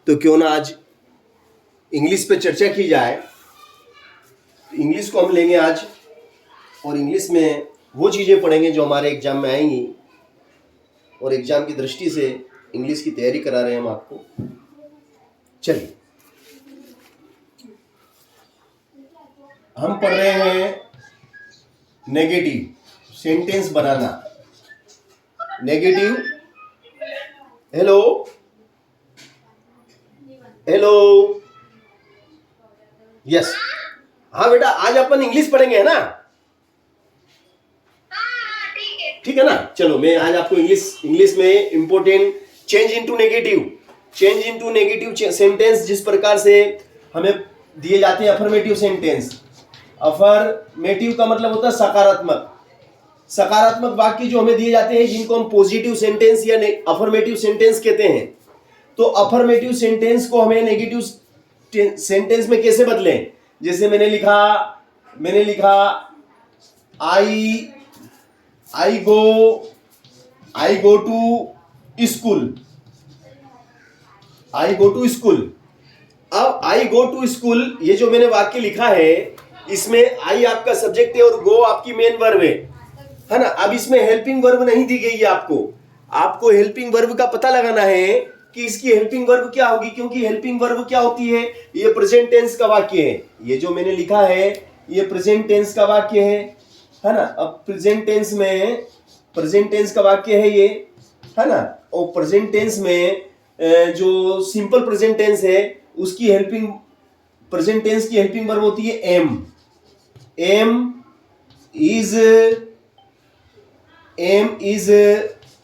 तो क्यों ना आज इंग्लिश पे चर्चा की जाए। इंग्लिश को हम लेंगे आज और इंग्लिश में वो चीज़ें पढ़ेंगे जो हमारे एग्ज़ाम में आएंगी और एग्ज़ाम की दृष्टि से इंग्लिश की तैयारी करा रहे हैं हम आपको। चलिए, हम पढ़ रहे हैं नेगेटिव सेंटेंस बनाना। नेगेटिव, हेलो हेलो, यस, हाँ बेटा, आज अपन इंग्लिश पढ़ेंगे, है ना? ठीक है ना? चलो, मैं आज आपको इंग्लिश में important change into negative sentence जिस प्रकार से हमें दिए जाते हैं अफर्मेटिव सेंटेंस। अफर्मेटिव का मतलब होता है सकारात्मक वाक्य जो हमें दिए जाते हैं, जिनको हम पॉजिटिव सेंटेंस या अफर्मेटिव सेंटेंस कहते हैं। तो अफर्मेटिव सेंटेंस को हमें नेगेटिव सेंटेंस में कैसे बदलें? जैसे मैंने लिखा I go to school. I go to school. अब आई गो टू स्कूल, ये जो मैंने वाक्य लिखा है, इसमें आई आपका सब्जेक्ट है और गो आपकी मेन वर्ब है ना? अब इसमें हेल्पिंग वर्ब नहीं दी गई है। आपको हेल्पिंग वर्ब का पता लगाना है कि इसकी हेल्पिंग वर्ब क्या होगी, क्योंकि हेल्पिंग वर्ब क्या होती है? ये प्रेजेंट टेंस का वाक्य है। ये जो मैंने लिखा है ये प्रेजेंट टेंस का वाक्य है ना? अब प्रेजेंट टेंस का वाक्य है ये, है ना? और प्रेजेंट टेंस में जो सिंपल प्रेजेंट टेंस है उसकी प्रेजेंट टेंस की हेल्पिंग वर्ब होती है am. Am is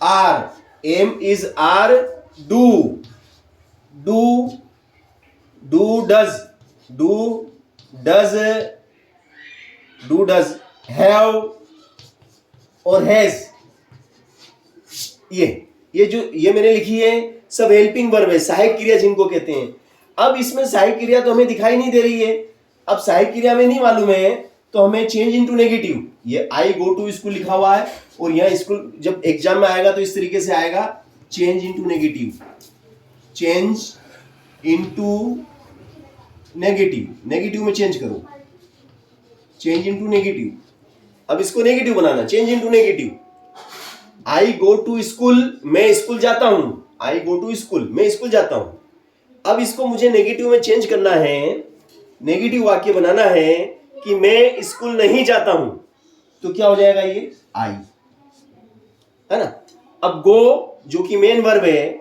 are. Do does have और हैज। ये मैंने लिखी है, सब हेल्पिंग वर्ब है, सहायक क्रिया जिनको कहते हैं। अब इसमें सहायक क्रिया तो हमें दिखाई नहीं दे रही है। अब सहायक क्रिया में नहीं मालूम है तो हमें चेंज इनटू नेगेटिव, ये आई गो टू स्कूल लिखा हुआ है और यहाँ स्कूल जब एग्जाम में आएगा तो इस तरीके से आएगा, चेंज इनटू नेगेटिव में चेंज करो, चेंज इनटू नेगेटिव। अब इसको नेगेटिव बनाना, change into negative. I go to school, मैं स्कूल जाता हूं। आई गो टू स्कूल, मैं स्कूल जाता हूं। अब इसको मुझे नेगेटिव में चेंज करना है, नेगेटिव वाक्य बनाना है कि मैं स्कूल नहीं जाता हूं। तो क्या हो जाएगा? ये आई, है ना? अब गो जो कि मेन वर्ब है,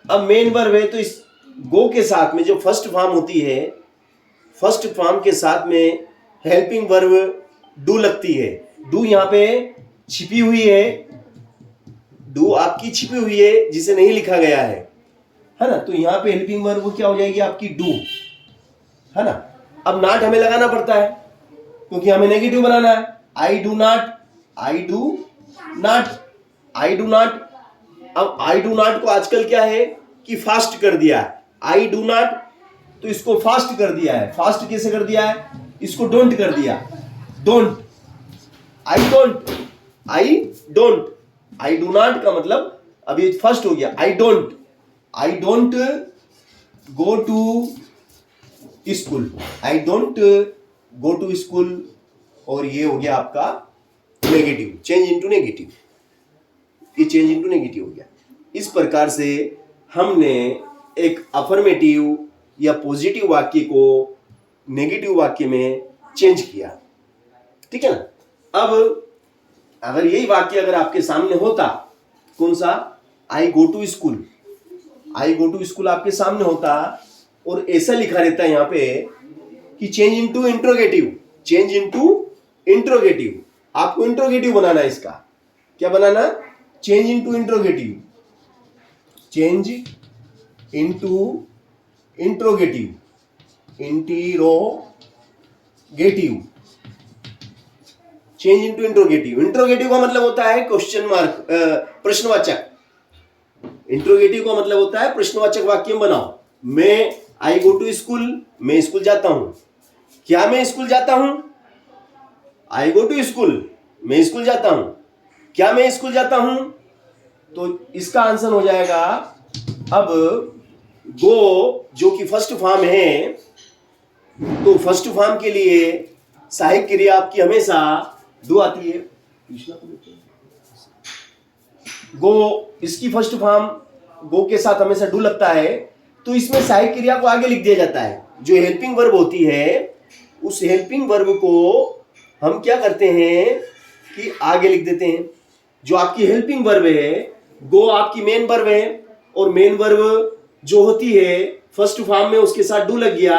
अब मेन वर्ब है तो इस गो के साथ में जो फर्स्ट फॉर्म होती है, फर्स्ट फॉर्म के साथ में हेल्पिंग वर्ब डू लगती है। डू यहाँ पे छिपी हुई है, डू आपकी छिपी हुई है जिसे नहीं लिखा गया है ना? तो यहाँ पे हेल्पिंग वर्ब क्या हो जाएगी? आपकी डू, है ना? अब नॉट हमें लगाना पड़ता है क्योंकि हमें नेगेटिव बनाना है। I do not. अब आई डू नॉट को आजकल क्या है कि फास्ट कर दिया है। आई डू नॉट, तो इसको फास्ट कर दिया है। फास्ट कैसे कर दिया है? इसको डोंट कर दिया, डोंट। आई डू नॉट का मतलब अभी फर्स्ट हो गया, I don't go to school. I don't go to school, और ये हो गया आपका नेगेटिव, चेंज इनटू नेगेटिव। ये चेंज इनटू नेगेटिव हो गया। इस प्रकार से हमने एक अफर्मेटिव या पॉजिटिव वाक्य को नेगेटिव वाक्य में चेंज किया। ठीक है ना? अब अगर यही वाक्य अगर आपके सामने होता, कौन सा? I go to school. I go to school आपके सामने होता और ऐसा लिखा रहता है यहाँ पे कि चेंज इनटू इंट्रोगेटिव। आपको इंट्रोगेटिव बनाना है। इसका क्या बनाना? Change into interrogative. Change into interrogative, change into interrogative. Interrogative का मतलब होता है क्वेश्चन मार्क, प्रश्नवाचक। इंट्रोगेटिव का मतलब होता है प्रश्नवाचक वाक्य बनाओ। मैं आई गो टू स्कूल, मैं स्कूल जाता हूं। क्या मैं स्कूल जाता हूं? आई गो टू स्कूल, मैं स्कूल जाता हूं। क्या मैं स्कूल जाता हूं? तो इसका आंसर हो जाएगा, अब गो जो कि फर्स्ट फॉर्म है, तो फर्स्ट फॉर्म के लिए सहायक क्रिया आपकी हमेशा डू आती है। गो, इसकी फर्स्ट फॉर्म गो के साथ हमेशा डू लगता है, तो इसमें सहायक क्रिया को आगे लिख दिया जाता है। जो हेल्पिंग वर्ब होती है, उस हेल्पिंग वर्ब को हम क्या करते हैं कि आगे लिख देते हैं। जो आपकी हेल्पिंग वर्ब है, गो आपकी मेन वर्ब है, और मेन वर्ब जो होती है फर्स्ट फॉर्म में उसके साथ डू लग गया,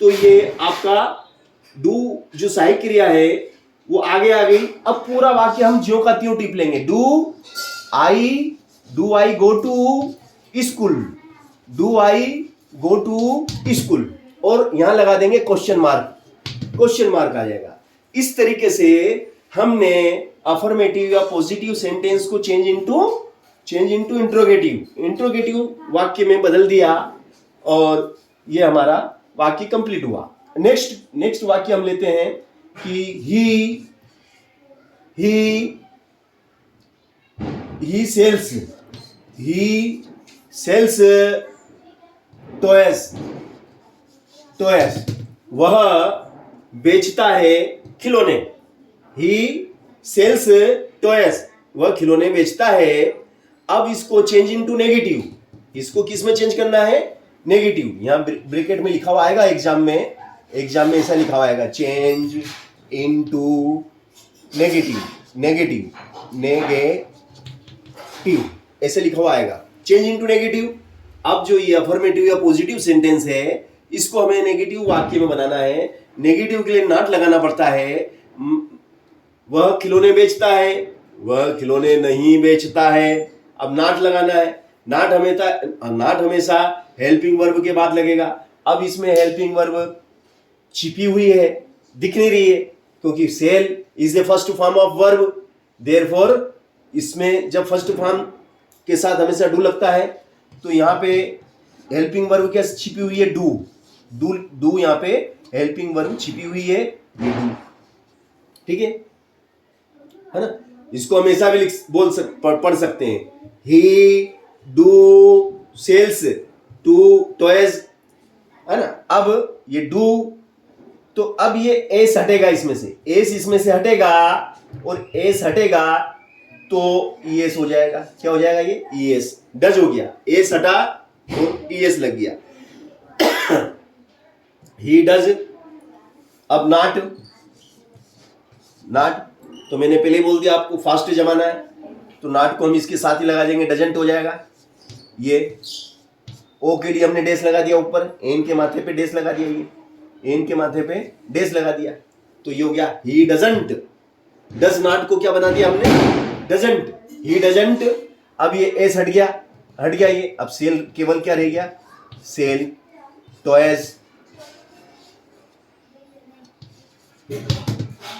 तो ये आपका डू जो सहायक क्रिया है वो आगे आ गई। अब पूरा वाक्य हम ज्यों का त्यों टिप लेंगे। Do I go to school, do I go to school, और यहां लगा देंगे क्वेश्चन मार्क आ जाएगा। इस तरीके से हमने अफर्मेटिव या पॉजिटिव सेंटेंस को चेंज इनटू इंट्रोगेटिव वाक्य में बदल दिया, और ये हमारा वाक्य कंप्लीट हुआ। नेक्स्ट वाक्य हम लेते हैं कि ही सेल्स टॉयज, वह बेचता है खिलौने। ही सेल्स टॉयज, वह खिलौने बेचता है। अब इसको चेंज इनटू नेगेटिव, इसको किस में चेंज करना है? नेगेटिव। यहां ब्रैकेट में लिखा हुआ आएगा, एग्जाम में ऐसा लिखा हुआ आएगा, चेंज इनटू नेगेटिव ऐसे लिखा हुआ आएगा, चेंज इनटू नेगेटिव। अब जो ये अफर्मेटिव या पॉजिटिव सेंटेंस है, इसको हमें नेगेटिव वाक्य में बनाना है। नेगेटिव के लिए नॉट लगाना पड़ता है। वह खिलौने बेचता है, वह खिलौने नहीं बेचता है। अब नॉट लगाना है। नॉट हमेशा हेल्पिंग वर्ब के बाद लगेगा। अब इसमें हेल्पिंग वर्ब छिपी हुई है, दिख नहीं रही है, क्योंकि sell is the first form of verb. Therefore इसमें जब फर्स्ट फॉर्म के साथ हमेशा डू लगता है, तो यहाँ पे हेल्पिंग वर्ब क्या छिपी हुई है? डू यहाँ पे हेल्पिंग वर्ब छिपी हुई है, ये डू। ठीक है ना? इसको हमेशा भी पढ़ सकते हैं। He do sells two toys, है ना? अब ये डू, तो अब ये एस हटेगा, इसमें से हटेगा, और एस हटेगा तो ईएस हो जाएगा। क्या हो जाएगा? ये ईएस डज हो गया। एस हटा और ईएस लग गया। He does. अब नॉट, तो मैंने पहले ही बोल दिया आपको, फास्ट जमाना है, तो नॉट को हम इसके साथ ही लगा देंगे, डजंट हो जाएगा। ये ओ के लिए हमने डेस लगा दिया ऊपर, एन के माथे पे डेस लगा दिया, ये एन के माथे पे डेस लगा दिया, तो ये हो गया ही डजंट। डज नॉट को क्या बना दिया हमने? डजंट। He doesn't. अब ये एस हट गया ये। अब सेल केवल क्या रह गया? सेल टॉयज,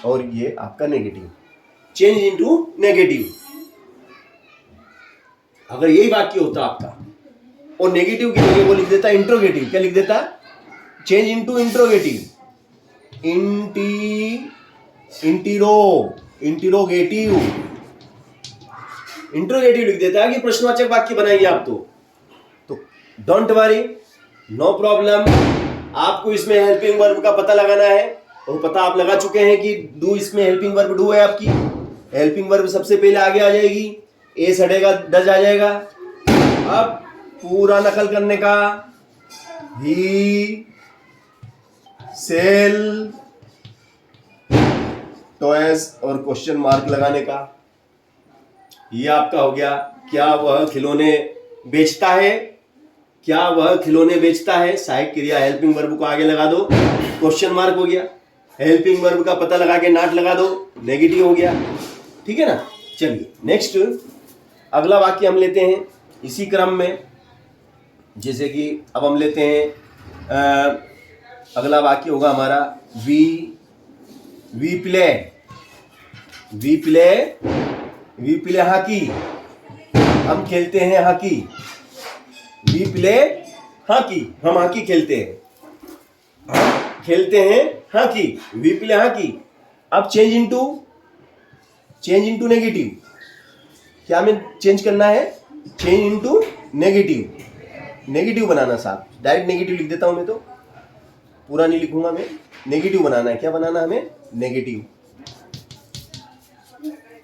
और ये आपका नेगेटिव, चेंज इनटू नेगेटिव। अगर यही वाक्य होता आपका, और नेगेटिव के लिए वो लिख देता इंट्रोगेटिव। क्या लिख देता? चेंज इनटू इंट्रोगेटिव, इंट्रोगेटिव लिख देता है कि प्रश्नवाचक वाक्य बनाइए आप। तो डोंट वरी, नो प्रॉब्लम। आपको इसमें हेल्पिंग वर्ब का पता लगाना है, और पता आप लगा चुके हैं कि डू, इसमें हेल्पिंग वर्ब डू है आपकी। हेल्पिंग वर्ब सबसे पहले आगे आ जाएगी, एस हटेगा, डज आ जाएगा। अब पूरा नकल करने का, ही सेल टॉयज और क्वेश्चन मार्क लगाने का। ये आपका हो गया, क्या वह खिलौने बेचता है? क्या वह खिलौने बेचता है? सहायक क्रिया हेल्पिंग वर्ब को आगे लगा दो, क्वेश्चन मार्क हो गया। हेल्पिंग वर्ब का पता लगा के नॉट लगा दो, नेगेटिव हो गया। ठीक है ना? चलिए नेक्स्ट अगला वाक्य हम लेते हैं इसी क्रम में। जैसे कि अब हम लेते हैं अगला वाक्य होगा हमारा वी प्ले हॉकी। हम खेलते हैं हॉकी। वी प्ले हॉकी, हम हॉकी खेलते हैं। Hockey, we play hockey. अब चेंज इनटू नेगेटिव। क्या हमें चेंज करना है? Change into negative. नेगेटिव बनाना साहब, डायरेक्ट नेगेटिव लिख देता हूं मैं, तो पूरा नहीं लिखूंगा मैं, नेगेटिव बनाना है। क्या बनाना है हमें? नेगेटिव।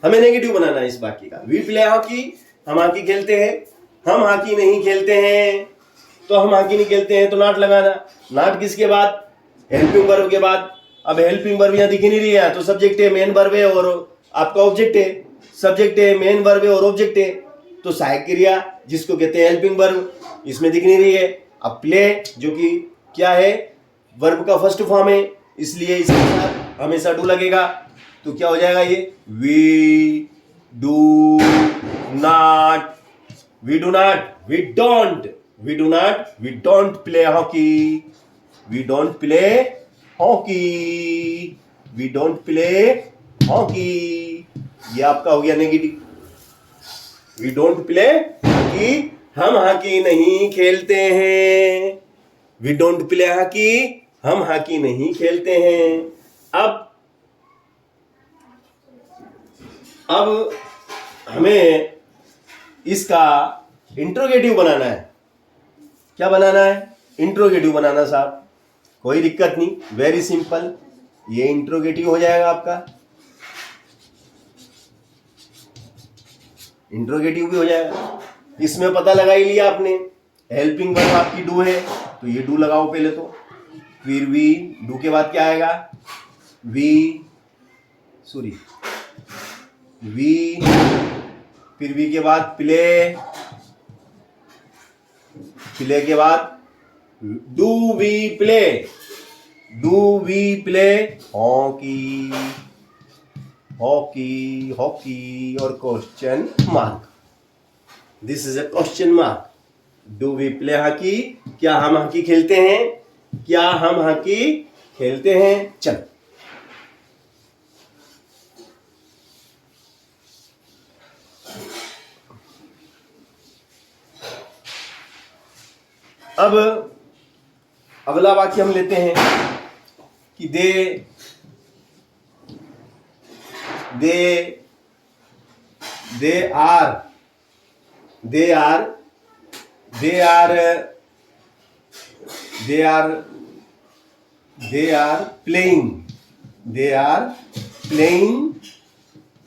हमें नेगेटिव बनाना है इस वाक्य का। वी प्ले हॉकी, हम हॉकी खेलते हैं। हम हॉकी नहीं खेलते हैं, तो हम हॉकी नहीं खेलते हैं तो नॉट लगाना। नॉट किसके बाद? हेल्पिंग वर्ब के बाद। अब हेल्पिंग वर्ब यहाँ दिख नहीं रही है, तो सब्जेक्ट है, मेन वर्ब है और आपका ऑब्जेक्ट है। सब्जेक्ट है, मेन वर्ब है और ऑब्जेक्ट है, तो सहायक क्रिया जिसको कहते हैं हेल्पिंग वर्ब, इसमें दिख नहीं रही है। अब प्ले जो कि क्या है? वर्ब का फर्स्ट फॉर्म है, इसलिए इसके साथ हमेशा डू लगेगा। तो क्या हो जाएगा ये? We do not, we do not, we don't, we do not, we don't play hockey, we don't play hockey, we don't play hockey. ये आपका हो गया negative. We don't play hockey, हम हॉकी नहीं खेलते हैं। वी डोंट प्ले हॉकी, हम hockey नहीं खेलते हैं। अब हमें इसका इंट्रोगेटिव बनाना है। क्या बनाना है? इंट्रोगेटिव बनाना साहब, कोई दिक्कत नहीं, वेरी सिंपल। ये इंट्रोगेटिव हो जाएगा आपका, इंट्रोगेटिव भी हो जाएगा। इसमें पता लगा ही लिया आपने, हेल्पिंग वर्ब आपकी डू है, तो ये डू लगाओ पहले तो। फिर वी, डू के बाद क्या आएगा? वी, फिर वी के बाद प्ले, प्ले के बाद do we play, do we play hockey, hockey, hockey और question mark. This is a question mark. Do we play hockey, क्या हम हॉकी खेलते हैं? क्या हम हॉकी खेलते हैं? चलो, अब अगला वाक्य हम लेते हैं कि दे आर प्लेइंग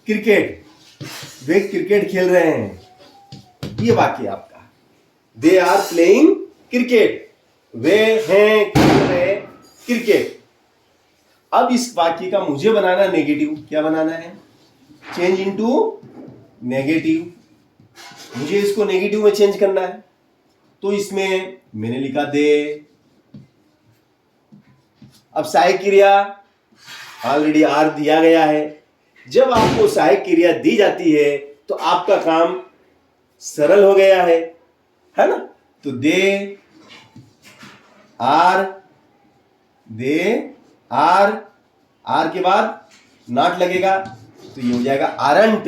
क्रिकेट। वे क्रिकेट खेल रहे हैं। ये वाक्य आपका, दे आर प्लेइंग क्रिकेट, वे हैं खेल रहे क्रिकेट। अब इस वाक्य का मुझे बनाना नेगेटिव। क्या बनाना है? Change into negative. मुझे इसको नेगेटिव में चेंज करना है, तो इसमें मैंने लिखा दे। अब सहायक क्रिया ऑलरेडी आर दिया गया है। जब आपको सहायक क्रिया दी जाती है तो आपका काम सरल हो गया है ना? तो दे आर के बाद नॉट लगेगा, तो ये हो जाएगा aren't.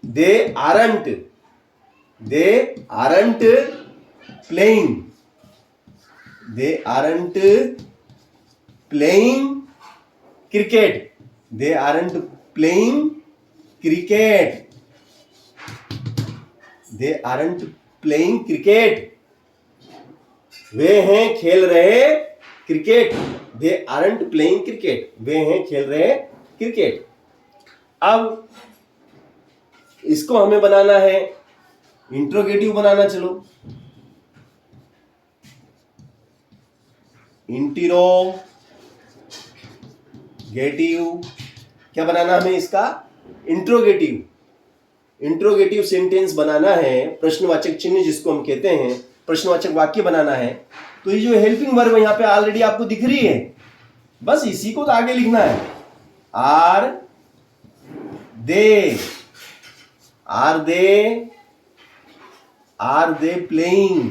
They aren't playing, they aren't playing cricket, they aren't playing cricket, they aren't playing cricket. वे हैं खेल रहे cricket, they aren't playing cricket, वे हैं खेल रहे क्रिकेट। अब इसको हमें बनाना है इंट्रोगेटिव बनाना। चलो, इंट्रोगेटिव क्या बनाना हमें इसका? इंट्रोगेटिव। इंट्रोगेटिव सेंटेंस बनाना है, प्रश्नवाचक चिन्ह जिसको हम कहते हैं, प्रश्नवाचक वाक्य बनाना है। तो ये जो हेल्पिंग वर्ब यहाँ पे ऑलरेडी आपको दिख रही है, बस इसी को तो आगे लिखना है। आर दे प्लेइंग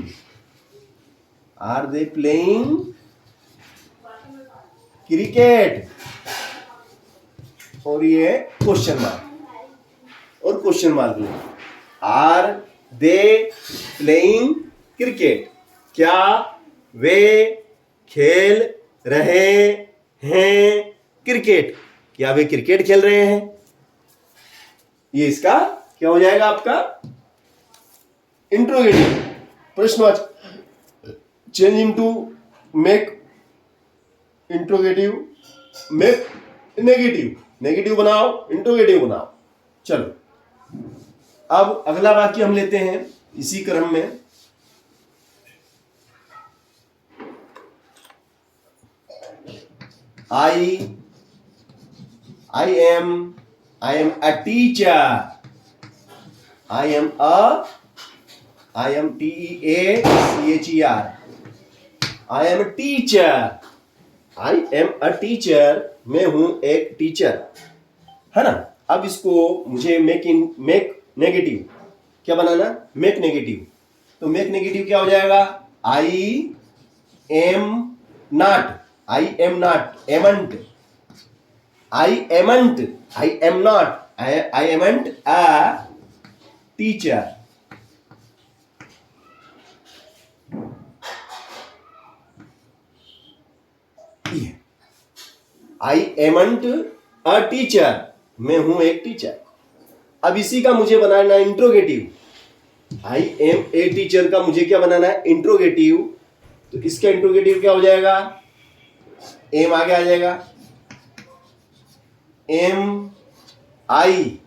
क्रिकेट, और ये क्वेश्चन मार्क लो। आर दे प्लेइंग क्रिकेट, क्या वे खेल रहे हैं क्रिकेट? क्या वे क्रिकेट खेल रहे हैं? ये इसका क्या हो जाएगा आपका? इंट्रोगेटिव, प्रश्नवाचक change into make interrogative, make negative, negative बनाओ, इंट्रोगेटिव बनाओ। चलो अब अगला वाक्य हम लेते हैं इसी क्रम में। I am a teacher. I am teacher. I am a teacher. I am a teacher. मैं हूं एक टीचर, है ना। अब इसको मुझे मेक नेगेटिव क्या बनाना, मेक नेगेटिव। तो मेक नेगेटिव क्या हो जाएगा, I am not, I am not, एमंट, I amn't, I am not, I amn't a teacher. I amn't a teacher. मैं हूं एक टीचर। अब इसी का मुझे बनाना है interrogative. I am a teacher का मुझे क्या बनाना है, इंट्रोगेटिव। तो इसका इंट्रोगेटिव क्या हो जाएगा, एम आगे आ जाएगा, am I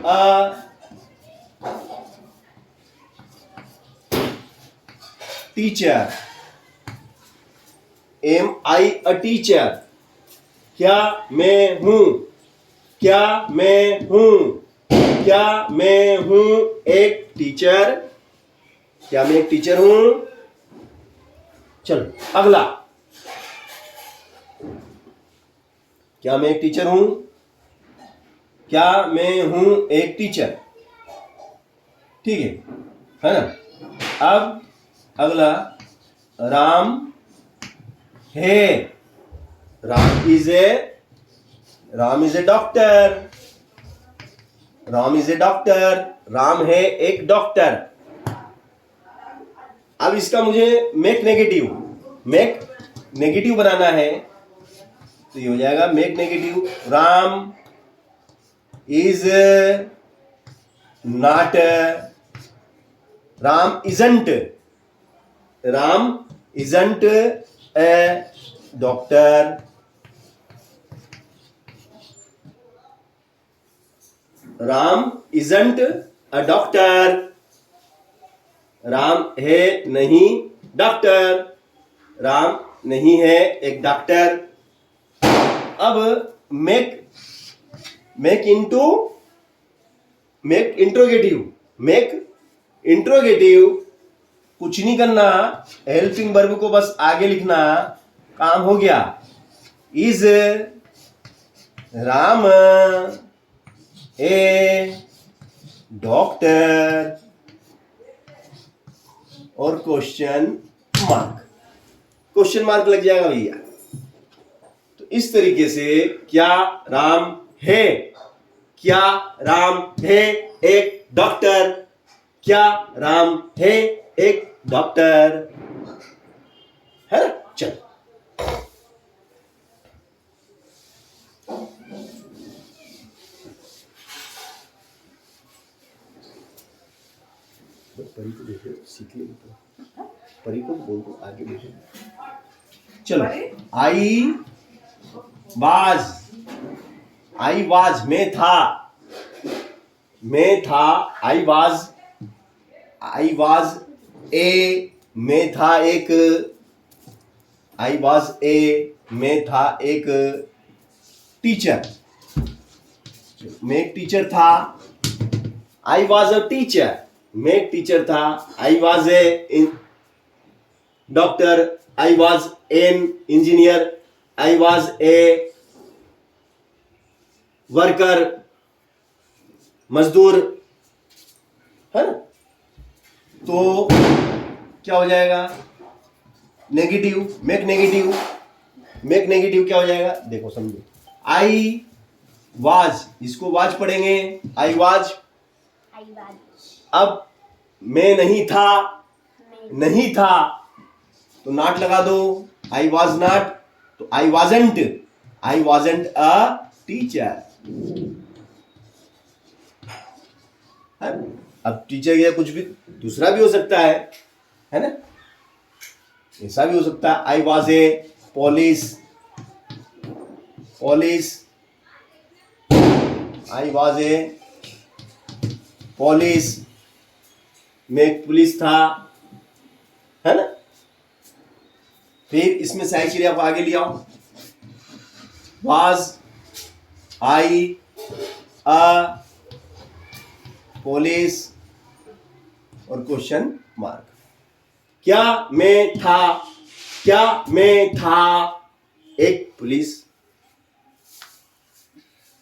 a teacher, am I a teacher. क्या मैं हूं, क्या मैं हूं, क्या मैं हूं एक टीचर, क्या मैं एक टीचर हूं। चलो अगला, क्या मैं एक टीचर हूं, क्या मैं हूं एक टीचर, ठीक है ना। अब अगला, राम है, Ram is a doctor, Ram is a doctor, Ram है एक डॉक्टर। अब इसका मुझे मेक नेगेटिव बनाना है। तो ये हो जाएगा make negative, Ram is not, Ram isn't A doctor, Ram isn't a doctor, Ram है नहीं डॉक्टर, राम नहीं है एक डॉक्टर। अब मेक इंट्रोगेटिव, कुछ नहीं करना, हेल्पिंग वर्ब को बस आगे लिखना, काम हो गया। इज राम ए डॉक्टर और क्वेश्चन मार्क लग जाएगा भैया। तो इस तरीके से क्या राम है, क्या राम है एक डॉक्टर, क्या राम है एक डॉक्टर, है ना। चल परी को देखो, सीख ले तो परी को बोल दो आगे देखो। चलो, आई वाज मैं था, आई वाज ए मैं था एक, मैं था एक टीचर, मैं एक टीचर था। आई वाज अ टीचर, मैं एक टीचर था। I was a doctor, I was an engineer, I was a worker, मजदूर, है ना। तो क्या हो जाएगा, नेगेटिव, मेक नेगेटिव क्या हो जाएगा, देखो समझो। आई वाज, इसको वाज पढ़ेंगे, आई वाज। अब मैं नहीं था, तो नॉट लगा दो, आई वाज नॉट, तो आई वाजंट अ टीचर, अब टीचर या कुछ भी दूसरा भी हो सकता है ना, ऐसा भी हो सकता है। I was a police, I was a police, मैं एक पुलिस था, है ना। फिर इसमें सही क्रिया को आगे ले आओ, वाज आई अ पुलिस और क्वेश्चन मार्क। क्या मैं था एक पुलिस,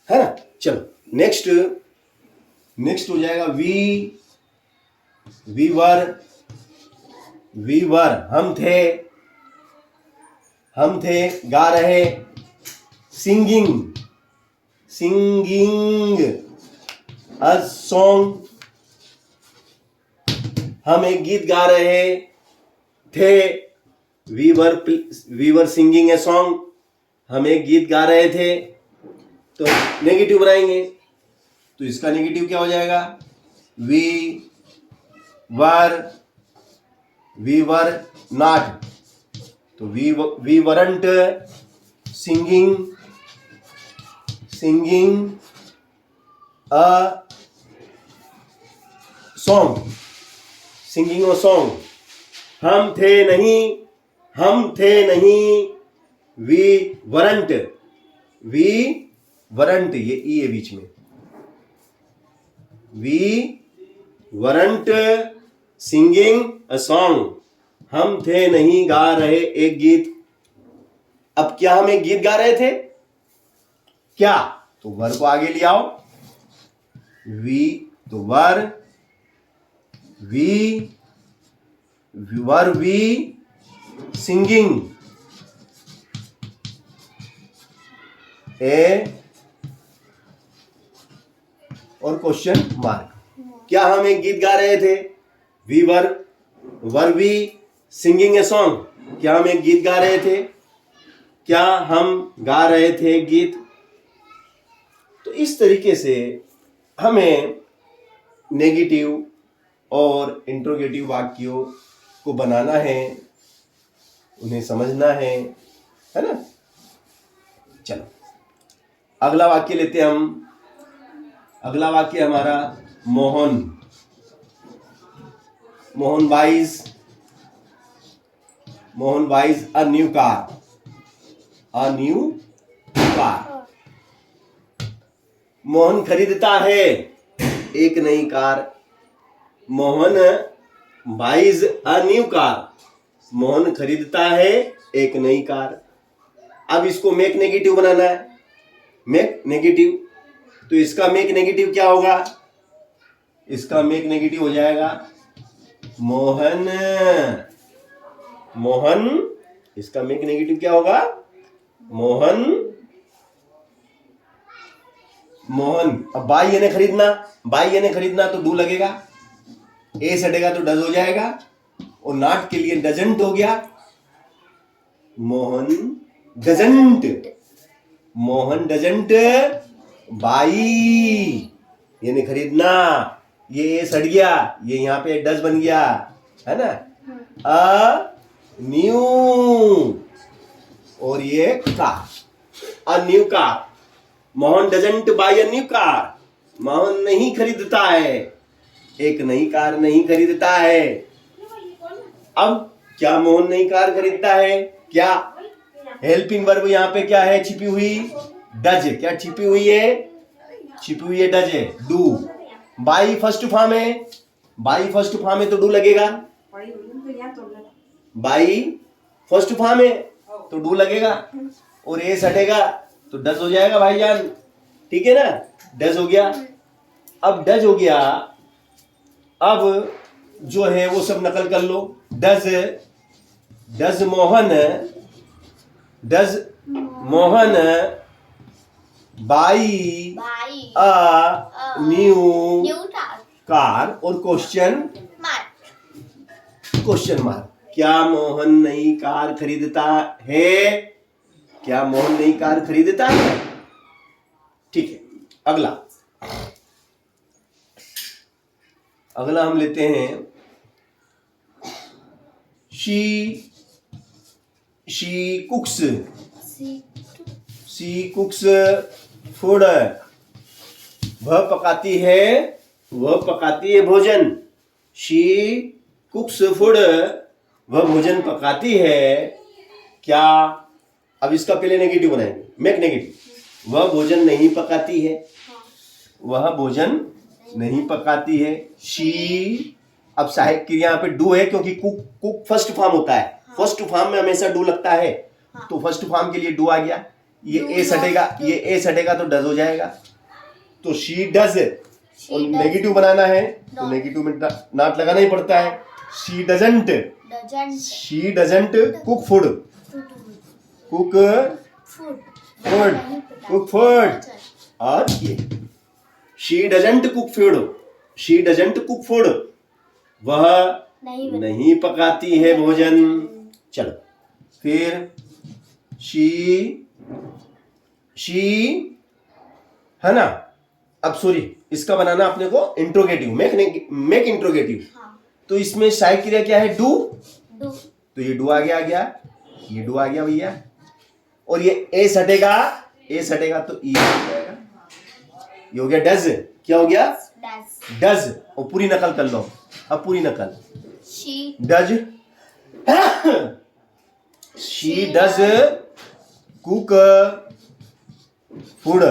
है ना। चलो नेक्स्ट हो जाएगा वी वर, हम थे, गा रहे, सिंगिंग अ सॉन्ग, हम एक गीत गा रहे थे, we were singing a song, हम एक गीत गा रहे थे। तो नेगेटिव बनाएंगे, तो इसका नेगेटिव क्या हो जाएगा, वी वर नॉट, तो we weren't singing a song, हम थे नहीं, वी वरंट, ये ई है बीच में, we weren't singing a song, हम थे नहीं गा रहे एक गीत। अब क्या हम एक गीत गा रहे थे क्या, तो वर को आगे ले आओ, वी, तो वर वी सिंगिंग ए और क्वेश्चन मार्क। क्या हम एक गीत गा रहे थे, we were we singing a song, क्या हम एक गीत गा रहे थे, क्या हम गा रहे थे गीत। तो इस तरीके से हमें नेगेटिव और इंट्रोगेटिव वाक्यों को बनाना है, उन्हें समझना है ना। चलो अगला वाक्य लेते हैं हम। अगला वाक्य हमारा Mohan buys a new car, Mohan खरीदता है एक नई car, Mohan buys a new car, Mohan खरीदता है एक नई कार। अब इसको मेक नेगेटिव बनाना है, मेक नेगेटिव, तो इसका मेक नेगेटिव क्या होगा, इसका मेक नेगेटिव हो जाएगा मोहन, इसका मेक नेगेटिव क्या होगा, मोहन। अब बाई यानी खरीदना, तो डू लगेगा, ए सटेगा तो डज हो जाएगा, और नॉट के लिए डजंट हो गया, मोहन डजंट बाई यानी खरीदना, ये सट गया, ये यहाँ पे डज बन गया, है ना, अ न्यू, और ये car, a new car. Mohan doesn't buy a new car, Mohan नहीं खरीदता है, एक नई कार नहीं खरीदता है। अब क्या मोहन नई कार खरीदता है, क्या हेल्पिंग वर्ब यहाँ पे क्या है, छिपी हुई डज, क्या छिपी हुई है डज है, डू। बाई फर्स्ट फॉर्म है, तो डू लगेगा, बाई फर्स्ट फॉर्म है तो डू लगेगा, और ए सटेगा तो डज हो जाएगा भाईजान, ठीक है ना, डज हो गया। अब डज हो गया, अब जो है वो सब नकल कर लो, does Mohan buy a new car, और क्वेश्चन मार्क, क्या मोहन नई कार खरीदता है, क्या मोहन नई कार खरीदता है, ठीक है। अगला अगला हम लेते हैं शी कुक्स फूड। वह पकाती है भोजन। शी कुक्स फूड, वह भोजन पकाती है। क्या, अब इसका पहले नेगेटिव बनाएंगे, मेक नेगेटिव। वह भोजन नहीं पकाती है, वह भोजन नहीं पकाती है। शी, अब सहायक क्रिया यहाँ पे डू है क्योंकि कुक फर्स्ट फॉर्म होता है। फर्स्ट फॉर्म में हमेशा डू लगता है, तो फर्स्ट फॉर्म के लिए डू आ गया। ये ए सटेगा तो डज हो जाएगा। तो शी डज, और नेगेटिव बनाना है तो नेगेटिव में नॉट लगाना ही पड़ता है। She doesn't cook food. और ये शी डजंट कुक फूड, वह नहीं पकाती है भोजन। चलो फिर शी है ना। अब सॉरी, इसका बनाना अपने को इंट्रोगेटिव, मेक इंट्रोगेटिव। तो इसमें सहायक क्रिया क्या है? डू। तो ये डू आ गया, ये डू आ गया भैया। और ये ए सटेगा तो ई हो जाएगा। ये हो गया डज। क्या हो गया? डज। और पूरी नकल कर लो। अब पूरी नकल, she does cook food.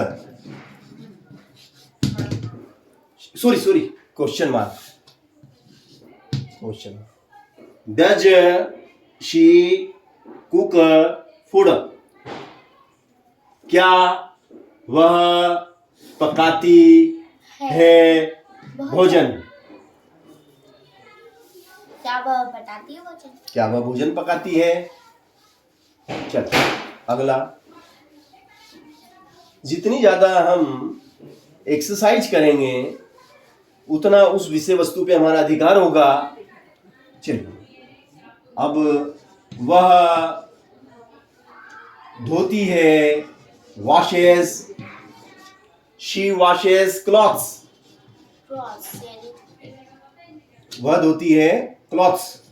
Sorry, question mark. Does she cook food? क्या वह पकाती है भोजन? क्या वह भोजन पकाती है? चल अगला। जितनी ज्यादा हम एक्सरसाइज करेंगे उतना उस विषय वस्तु पे हमारा अधिकार होगा। चलिए, अब वह धोती है, वॉशेस, शी वॉशेस क्लॉथ्स। वह धोती है क्लॉथ्स,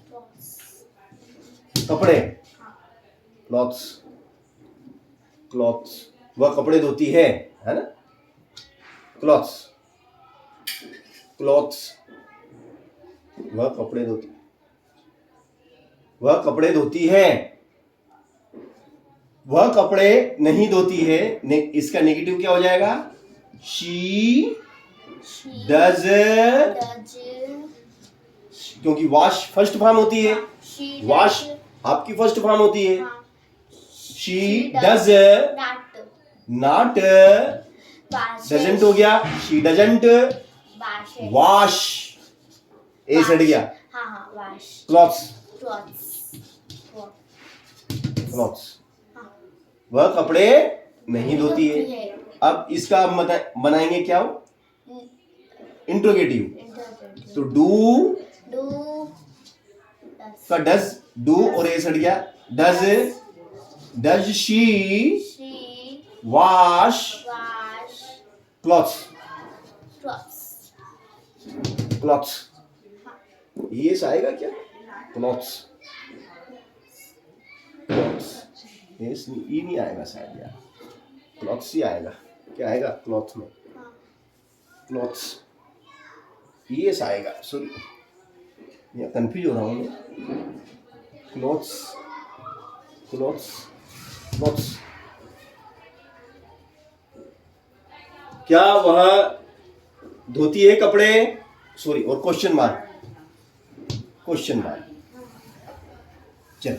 कपड़े। क्लॉथ्स, वह कपड़े धोती है ना। क्लॉथ्स, वह कपड़े धोती है। वह कपड़े नहीं धोती है। इसका नेगेटिव क्या हो जाएगा? शी डज, क्योंकि वॉश फर्स्ट फॉर्म होती है। वॉश आपकी फर्स्ट फॉर्म होती है। शी डज नॉट, डजंट हो गया। शी डजंट वॉश, ए सट गया। क्लॉथ्स, वह कपड़े नहीं धोती है। अब इसका बनाएंगे क्या? इंट्रोगेटिव। तो डू का डज, डू और ए सट गया। Does she wash clothes. ये आएगा क्या? क्लॉथ्स, ई नहीं आएगा शायद यार। क्लॉथ्स ही आएगा। क्या आएगा क्लॉथ में? क्लॉथ्स, ये आएगा। सॉरी, ये कंफ्यूज हो रहा हूँ मैं। क्लॉथ्स। क्या वह धोती है कपड़े? सॉरी, और क्वेश्चन मार्क। चल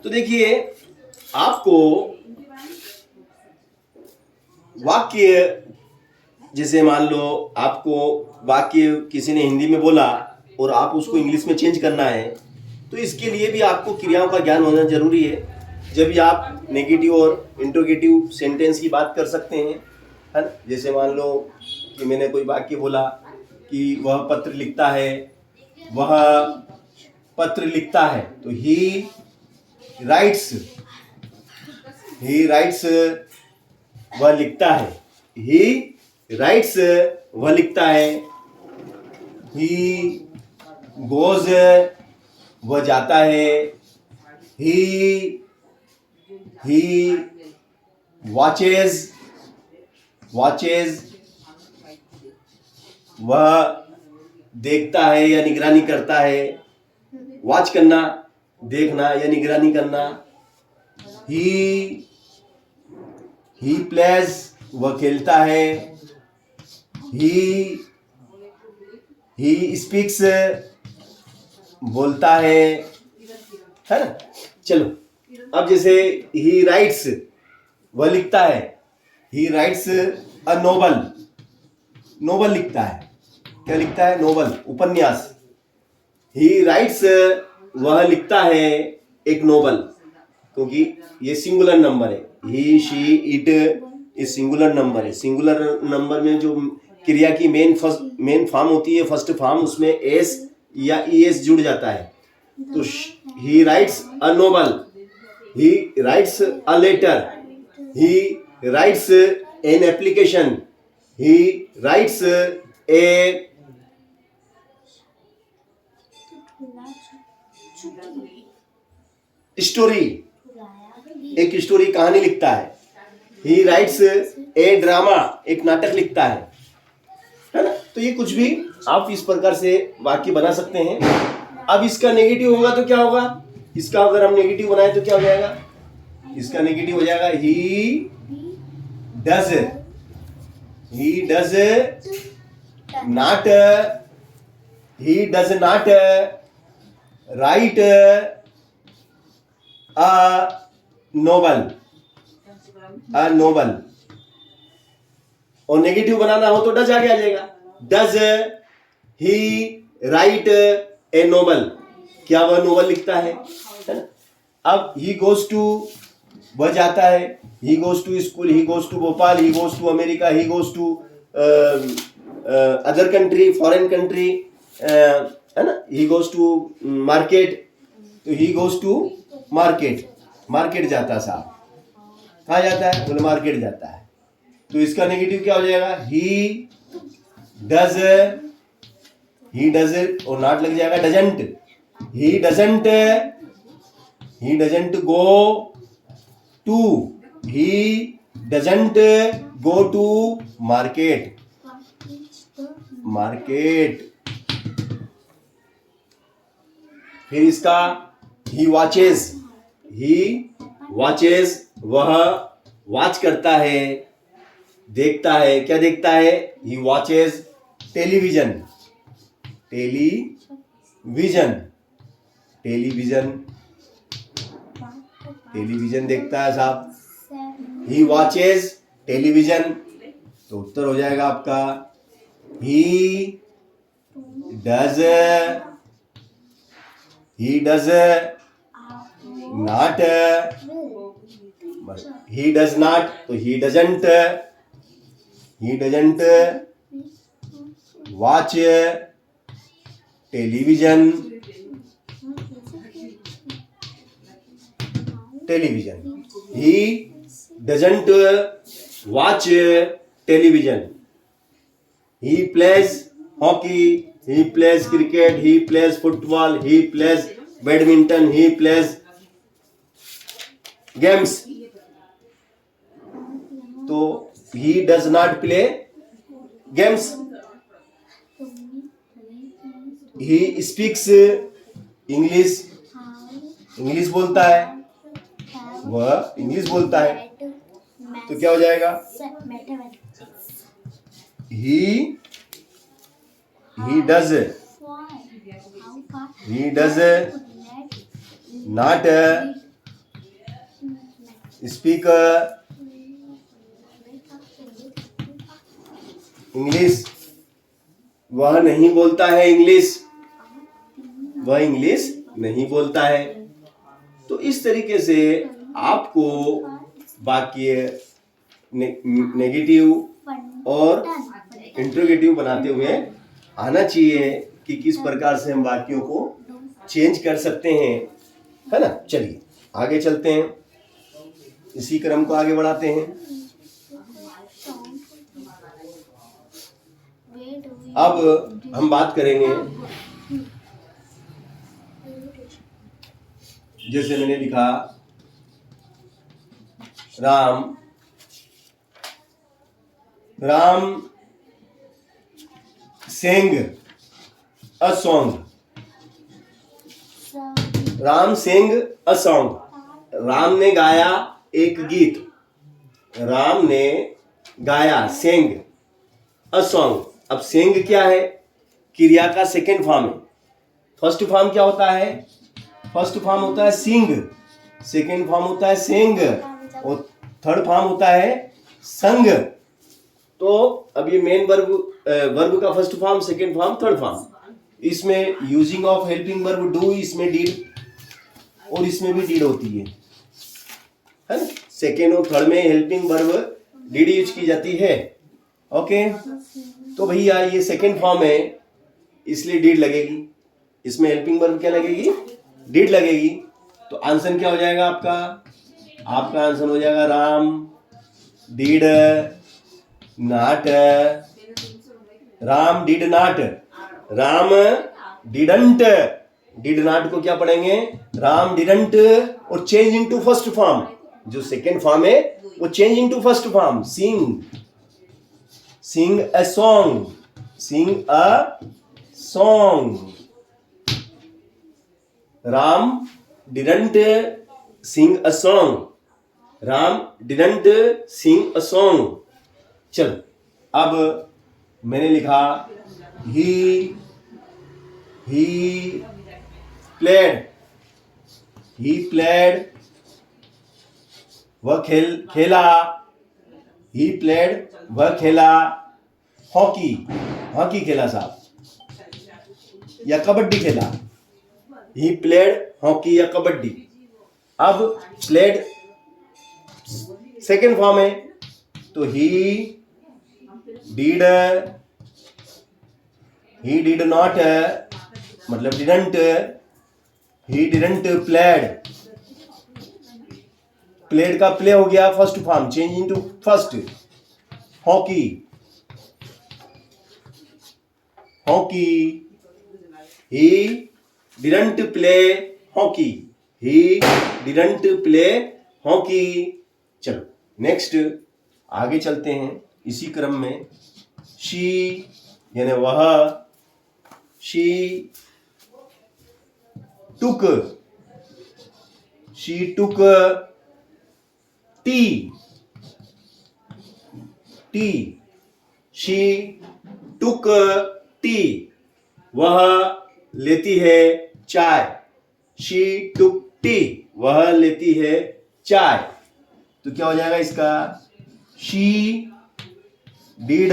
तो देखिए, आपको वाक्य, जैसे मान लो आपको वाक्य किसी ने हिंदी में बोला और आप उसको इंग्लिश में चेंज करना है, तो इसके लिए भी आपको क्रियाओं का ज्ञान होना जरूरी है। जब भी आप नेगेटिव और इंट्रोगेटिव सेंटेंस की बात कर सकते हैं, है ना। जैसे मान लो कि मैंने कोई वाक्य बोला कि वह पत्र लिखता है, तो ही राइट्स ही राइट्स वह लिखता है, ही राइट्स वह लिखता है, ही गोज वह जाता है, ही वॉचेज वह देखता है या निगरानी करता है, वॉच करना, देखना या निगरानी करना, ही प्लेज वह खेलता है, ही स्पीक्स बोलता है ना। चलो अब जैसे ही राइट्स वह लिखता है, ही राइट्स अ नोबल लिखता है। क्या लिखता है? नोबल, उपन्यास। ही राइट्स वह लिखता है एक नोबल, क्योंकि ये सिंगुलर नंबर है, he she it is singular number है। सिंगुलर नंबर में जो क्रिया की मेन फॉर्म होती है, फर्स्ट फॉर्म, उसमें एस या ईएस जुड़ जाता है। तो he writes a novel, he writes a letter, he writes an application, he writes a story, एक स्टोरी, कहानी लिखता है। ही राइट्स ए ड्रामा, एक नाटक लिखता है ना। तो ये कुछ भी आप इस प्रकार से वाक्य बना सकते हैं। अब इसका नेगेटिव होगा तो क्या होगा? इसका अगर हम नेगेटिव बनाए तो क्या हो जाएगा? इसका नेगेटिव हो जाएगा ही does not right a Nobel. और नेगेटिव बनाना हो तो डज आगे आ जाएगा। Does he right a noble, क्या वह नोबल लिखता है ना। अब ही गोज टू, वह जाता है, he goes to school, he goes to Bhopal, he goes to America, he goes to other country, foreign country, है ना। ही गोज टू मार्केट, तो ही गोज टू मार्केट जाता है साहब। कहाँ जाता है? बोले मार्केट जाता है। तो इसका नेगेटिव क्या हो जाएगा? ही डज और नॉट लग जाएगा doesn't. He doesn't go to market. फिर इसका ही वॉचेज वह वॉच करता है, देखता है। क्या देखता है? ही वॉचेज टेलीविजन देखता है साहब। ही वॉचेज टेलीविजन, तो उत्तर हो जाएगा आपका he does not, he does not, तो he doesn't watch television. He doesn't watch television. He plays hockey, he plays cricket, he plays football, he plays badminton, he plays games. तो he does not play games. He speaks English बोलता है, वह English बोलता है। तो क्या हो जाएगा? ही डज नॉट स्पीक इंग्लिश, वह नहीं बोलता है इंग्लिश, वह इंग्लिश नहीं बोलता है। तो इस तरीके से आपको वाक्य नेगेटिव और इंट्रोगेटिव बनाते हुए आना चाहिए कि किस प्रकार से हम वाक्यों को चेंज कर सकते हैं, है ना। चलिए आगे चलते हैं। इसी क्रम को आगे बढ़ाते हैं। अब हम बात करेंगे, जैसे मैंने लिखा Ram sang a song। Ram sang a song, Ram ने गाया एक गीत। राम ने गाया sang a song। अब sang क्या है? क्रिया का सेकेंड फॉर्म है। फर्स्ट फॉर्म क्या होता है? फर्स्ट फॉर्म होता है सिंग, सेकेंड फॉर्म होता है सेंग, और थर्ड फॉर्म होता है संग। तो अब ये मेन वर्ब का first form, second form, third form. इसमें using of helping verb do, इसमें डीड और इसमें भी डीड होती है ना। सेकेंड और थर्ड में हेल्पिंग वर्ब डीड यूज की जाती है। ओके, तो भैया ये सेकेंड फॉर्म है इसलिए डीड लगेगी। इसमें हेल्पिंग वर्ब क्या लगेगी? डीड लगेगी। तो आंसर क्या हो जाएगा आपका? आपका आंसर हो जाएगा Ram did not, Ram did not, Ram didn't. Did not को क्या पढ़ेंगे? राम डिडंट, और चेंज इनटू फर्स्ट फॉर्म। जो सेकेंड फॉर्म है वो change into first form, sing a song, sing a song. Ram didn't sing a song, Ram didn't sing a song. चलो, अब मैंने लिखा ही प्लेड, वह खेला, ही प्लेड वह खेला हॉकी खेला साहब, या कबड्डी खेला। ही प्लेड हॉकी या कबड्डी। अब प्लेड सेकेंड फॉर्म है, तो ही डिड नॉट मतलब डिडंट, ही डिडंट प्लेड का प्ले हो गया first form, change into first. Hockey, he didn't play hockey, he didn't play hockey. चलो नेक्स्ट आगे चलते हैं इसी क्रम में। शी यानी वह, she took T, she took T, वह लेती है चाय। शी टुक टी, वह लेती है चाय। तो क्या हो जाएगा इसका? She did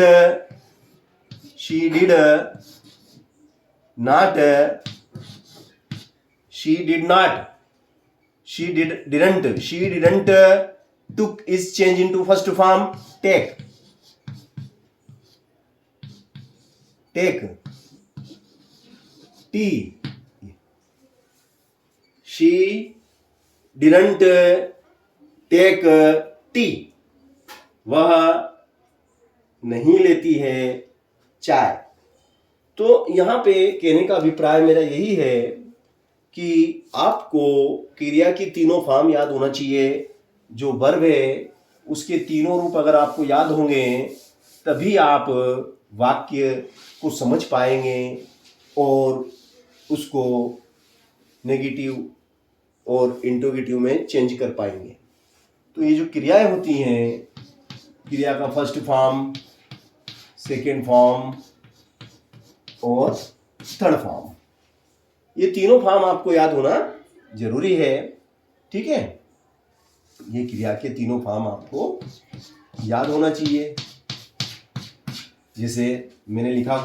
not, she didn't took is change into first form take, tea. She didn't take tea, वह नहीं लेती है चाय। तो यहां पे कहने का अभिप्राय मेरा यही है कि आपको क्रिया की तीनों फॉर्म याद होना चाहिए। जो वर्ब है उसके तीनों रूप अगर आपको याद होंगे तभी आप वाक्य को समझ पाएंगे और उसको नेगेटिव और इंट्रोगेटिव में चेंज कर पाएंगे। तो ये जो क्रियाएं होती हैं, क्रिया का फर्स्ट फॉर्म, सेकेंड फॉर्म और थर्ड फॉर्म, ये तीनों फॉर्म आपको याद होना जरूरी है। ठीक है, ये क्रिया के तीनों फॉर्म आपको याद होना चाहिए। जैसे मैंने लिखा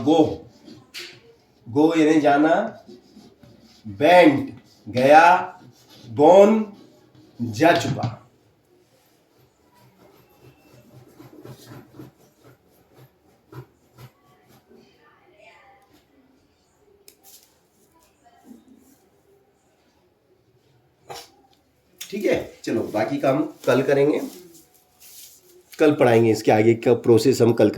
गो यानी जाना, वेंट गया, गॉन जा चुका। ठीक है, चलो बाकी काम कल करेंगे, कल पढ़ाएंगे, इसके आगे का प्रोसेस हम कल